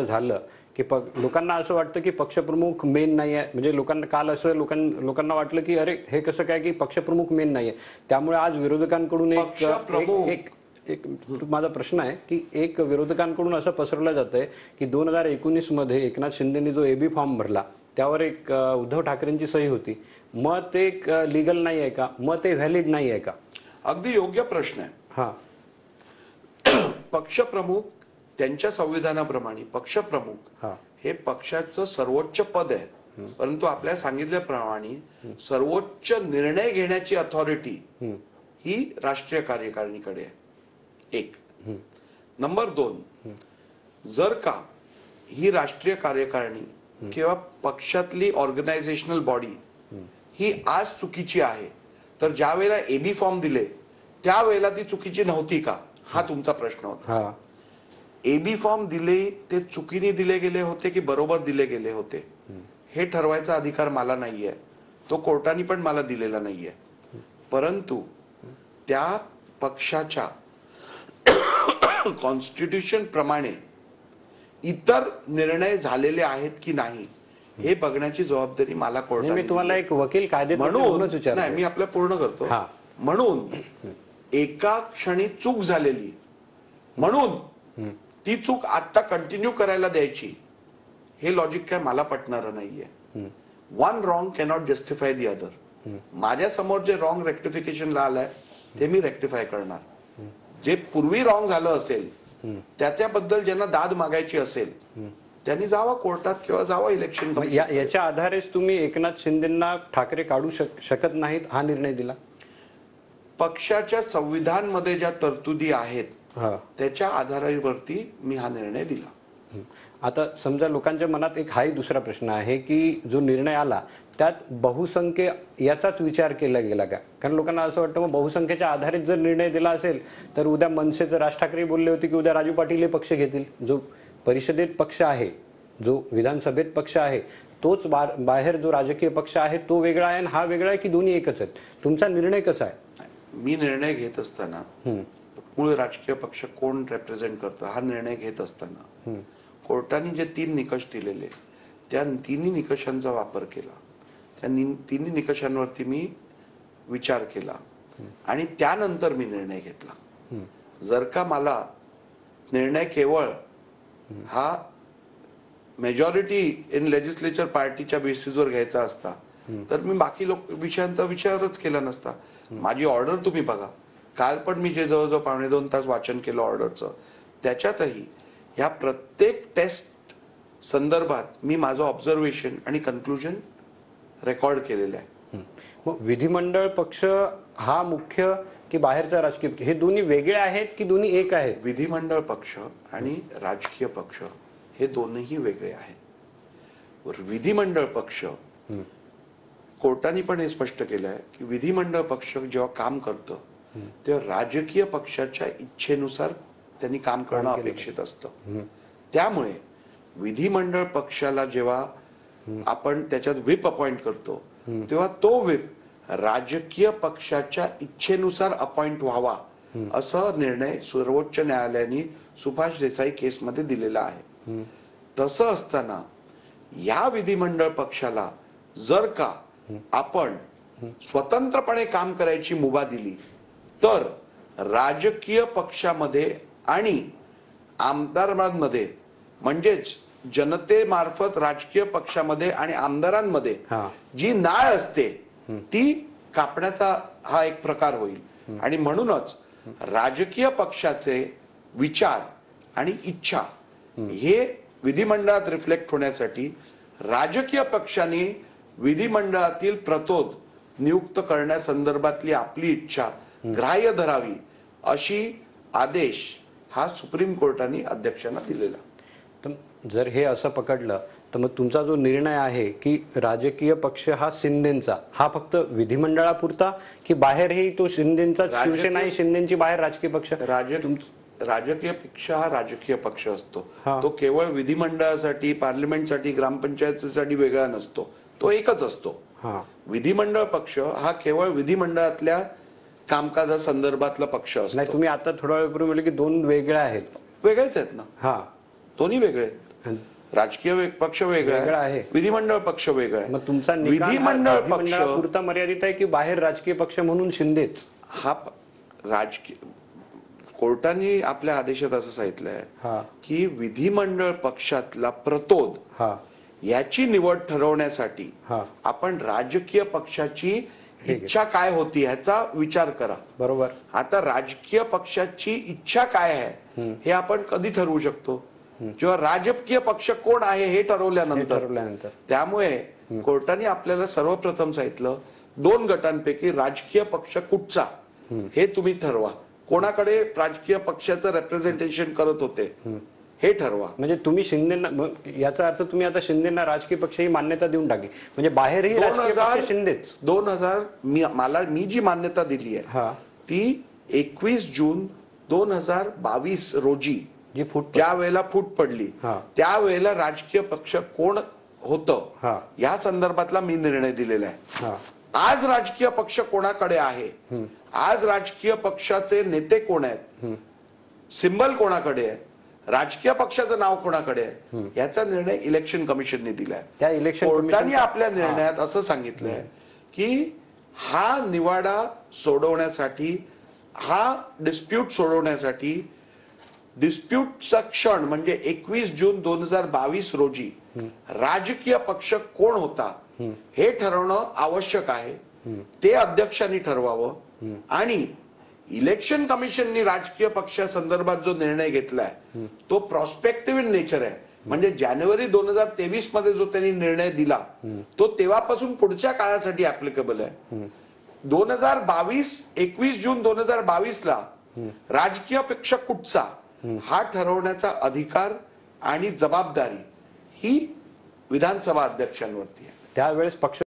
झालं की लोकांना असं वाटतं की पक्षप्रमुख मेन नाही आहे. म्हणजे लोकांना काल असं लोकांना वाटलं की अरे हे कसं काय की पक्षप्रमुख मेन नाही आहे. त्यामुळे आज विरोधकांकडून एक माझा प्रश्न आहे की एक विरोधकांकडून असं पसरवलं जातंय की 2019 मध्ये एकनाथ शिंदेनी जो एबी फॉर्म भरला त्यावर एक उद्धव ठाकरेंची सही होती. मग ते लीगल नाही आहे का? मग ते व्हॅलिड नाही आहे का? अगदी योग्य प्रश्न आहे. हा, पक्षप्रमुख त्यांच्या संविधानाप्रमाणे पक्षप्रमुख हे पक्षाचं सर्वोच्च पद आहे. परंतु आपल्या सांगितल्याप्रमाणे सर्वोच्च निर्णय घेण्याची अथॉरिटी ही राष्ट्रीय कार्यकारिणीकडे आहे. एक. नंबर 2, जर का ही राष्ट्रीय कार्यकारिणी किंवा पक्षातली ऑर्गनायझेशनल बॉडी ही आज चुकीची आहे, तर ज्या वेळेला एबी फॉर्म दिले त्यावेळेला ती चुकीची नव्हती का, हा तुमचा प्रश्न होता. एबी फॉर्म दिले ते चुकीने दिले गेले होते की बरोबर दिले गेले होते हे ठरवायचा अधिकार मला नाहीये. तो कोर्टाने पण मला दिलेला नाहीये. परंतु त्या पक्षाच्या कॉन्स्टिट्यूशन प्रमाणे इतर निर्णय झालेले आहेत की नाही हे बघण्याची जबाबदारी मला कोर्टाने. मी तुम्हाला एक वकील कायदे म्हणून नाही, मी आपलं पूर्ण करतो. म्हणून एका क्षणी चूक झालेली म्हणून ती चूक आता कंटिन्यू करायला द्यायची हे लॉजिक काय मला पटणार नाहीये. One wrong cannot justify the other. माझ्या समोर जे रॉंग रेक्टिफिकेशनला आलंय ते मी रेक्टिफाय करणार. जे पूर्वी रॉंग झालं असेल त्याच्याबद्दल ज्यांना दाद मागायची असेल त्यांनी जावा कोर्टात किंवा जावा इलेक्शन. याच्या आधारेच तुम्ही एकनाथ शिंदेंना ठाकरे काढू शकत नाहीत हा निर्णय दिला. पक्षाच्या संविधानमध्ये ज्या तरतुदी आहेत त्याच्या आधारावरती मी हा निर्णय दिला. आता समजा लोकांच्या मनात एक हाही दुसरा प्रश्न आहे की जो निर्णय आला त्यात बहुसंख्य याचाच विचार केला गेला का? कारण लोकांना असं वाटतं मग बहुसंख्येच्या आधारित जर निर्णय दिला असेल तर उद्या मनसेचं राज ठाकरे बोलले होते की उद्या राजू पाटील हे पक्ष घेतील. जो परिषदेत पक्ष आहे, जो विधानसभेत पक्ष आहे, तोच बाहेर जो राजकीय पक्ष आहे तो वेगळा आहे आणि हा वेगळा आहे की दोन्ही एकच आहेत? तुमचा निर्णय कसा आहे? मी निर्णय घेत असताना मूळ राजकीय पक्ष कोण रिप्रेझेंट करतं हा निर्णय घेत असताना कोर्टाने जे 3 निकष दिलेले त्या 3 निकषांचा वापर केला. त्या 3 निकषांवरती मी विचार केला आणि त्यानंतर मी निर्णय घेतला. जर का मला निर्णय केवळ हा मेजॉरिटी इन लेजिस्लेचर पार्टीच्या बेसिसवर घ्यायचा असता तर मी बाकी विषयांचा विचारच केला नसता. माझी ऑर्डर तुम्ही बघा. काल पण मी जे जवळजवळ 1.5-2 तास वाचन केलं ऑर्डरचं, त्याच्यातही ह्या प्रत्येक टेस्ट संदर्भात मी माझं ऑब्झर्वेशन आणि कन्क्लुजन रेकॉर्ड केलेलं आहे. मग विधिमंडळ पक्ष हा मुख्य की बाहेरचा राजकीय हे दोन्ही वेगळे आहेत की दोन्ही एक आहेत? विधिमंडळ पक्ष आणि राजकीय पक्ष हे दोन्ही वेगळे आहेत. विधिमंडळ पक्ष कोर्टाने पण हे स्पष्ट केलं आहे की विधिमंडळ पक्ष जेव्हा काम करतं तेव्हा राजकीय पक्षाच्या इच्छेनुसार त्यांनी काम करणं अपेक्षित असतं. त्यामुळे विधिमंडळ पक्षाला जेव्हा आपण त्याच्यात व्हिप अपॉइंट करतो तेव्हा तो व्हिप राजकीय पक्षाच्या इच्छेनुसार अपॉइंट व्हावा असा निर्णय सर्वोच्च न्यायालयाने सुभाष देसाई केसमध्ये दिलेला आहे. तसं असताना या विधिमंडळ पक्षाला जर का आपण स्वतंत्रपणे काम करायची मुभा दिली तर राजकीय पक्षामध्ये आणि आमदारांमध्ये म्हणजेच जनतेमार्फत राजकीय पक्षामध्ये आणि आमदारांमध्ये जी नाळ असते ती कापण्याचा हा एक प्रकार होईल. आणि म्हणूनच राजकीय पक्षाचे विचार आणि इच्छा हे विधिमंडळात रिफ्लेक्ट होण्यासाठी राजकीय पक्षाने विधिमंडळातील प्रतोद नियुक्त करण्यासंदर्भातली आपली इच्छा ग्राह्य धरावी अशी आदेश हा सुप्रीम कोर्टाने अध्यक्षांना दिलेला. तर जर हे असं पकडलं तर मग तुमचा जो निर्णय आहे की राजकीय पक्ष हा शिंदेचा हा फक्त विधिमंडळापुरता की बाहेरही तो शिंदेचा, शिवसेना शिंदेची बाहेर राजकीय पक्ष? राजकीय पक्ष हा राजकीय पक्ष असतो. तो केवळ विधिमंडळासाठी, पार्लिमेंटसाठी, ग्रामपंचायतीसाठी वेगळा नसतो. तो एकच असतो. विधिमंडळ पक्ष हा केवळ विधिमंडळातल्या कामकाजा संदर्भातला पक्ष असतो. नाही, तुम्ही आता थोडा वेळपूर्वी म्हटलं की 2 वेगळ्या आहेत. वेगळेच आहेत ना. हा, दोन्ही वेगळे आहेत. राजकीय पक्ष वेगळा वेगळा आहे, आहे. विधिमंडळ पक्ष वेगळा आहे. मग तुमचा निकाल हा विधिमंडळ पक्ष विधिमंडळापुरता मर्यादित आहे की बाहेर राजकीय पक्ष म्हणून शिंदेच? हा राजकीय कोर्टाने आपल्या आदेशात असं सांगितलंय हा की विधिमंडळ पक्षातला प्रतोद हा याची निवड ठरवण्यासाठी हा आपण राजकीय पक्षाची इच्छा काय होती ह्याचा विचार करा. बरोबर. आता राजकीय पक्षाची इच्छा काय आहे हे आपण कधी ठरवू शकतो? जेव्हा राजकीय पक्ष कोण आहे हे ठरवल्यानंतर. त्यामुळे कोर्टाने आपल्याला सर्वप्रथम सांगितलं 2 गटांपैकी राजकीय पक्ष कुठचा हे तुम्ही ठरवा. कोणाकडे राजकीय पक्षाचं रिप्रेझेंटेशन करत होते हे ठरवा. म्हणजे तुम्ही शिंदेना, याचा अर्थ तुम्ही आता शिंदेना राजकीय पक्ष ही मान्यता देऊन टाकली, म्हणजे बाहेरही राजकीय पक्ष शिंदेच. 2000 मी जी मान्यता दिली आहे ती 21 जून 2022 रोजी जी फूट ज्या वेळेला फूट पडली त्यावेळेला राजकीय पक्ष कोण होतं या संदर्भातला मी निर्णय दिलेला आहे. आज राजकीय पक्ष कोणाकडे आहे, आज राजकीय पक्षाचे नेते कोण आहेत, सिंबल कोणाकडे आहे, राजकीय पक्षाचं नाव कोणाकडे आहे याचा निर्णय इलेक्शन कमिशनने दिलाय. त्या इलेक्शन कोर्टाने आपल्या निर्णयात असं सांगितलंय की हा निवाडा सोडवण्यासाठी, हा डिस्प्यूट सोडवण्यासाठी डिस्प्यूटचा क्षण म्हणजे 21 जून 2022 रोजी राजकीय पक्ष कोण होता हे ठरवणं आवश्यक आहे. ते अध्यक्षांनी ठरवावं आणि इलेक्शन कमिशननी राजकीय पक्षासंदर्भात जो निर्णय घेतलाय तो प्रॉस्पेक्टिव्ह इन नेचर आहे. म्हणजे जानेवारी 2023 मध्ये जो त्यांनी निर्णय दिला तो तेव्हापासून पुढच्या काळासाठी ऍप्लिकेबल आहे. 21 जून 2022 ला राजकीय पक्ष कुठचा हा ठरवण्याचा अधिकार आणि जबाबदारी ही विधानसभा अध्यक्षांवरती आहे. त्यावेळेस पक्ष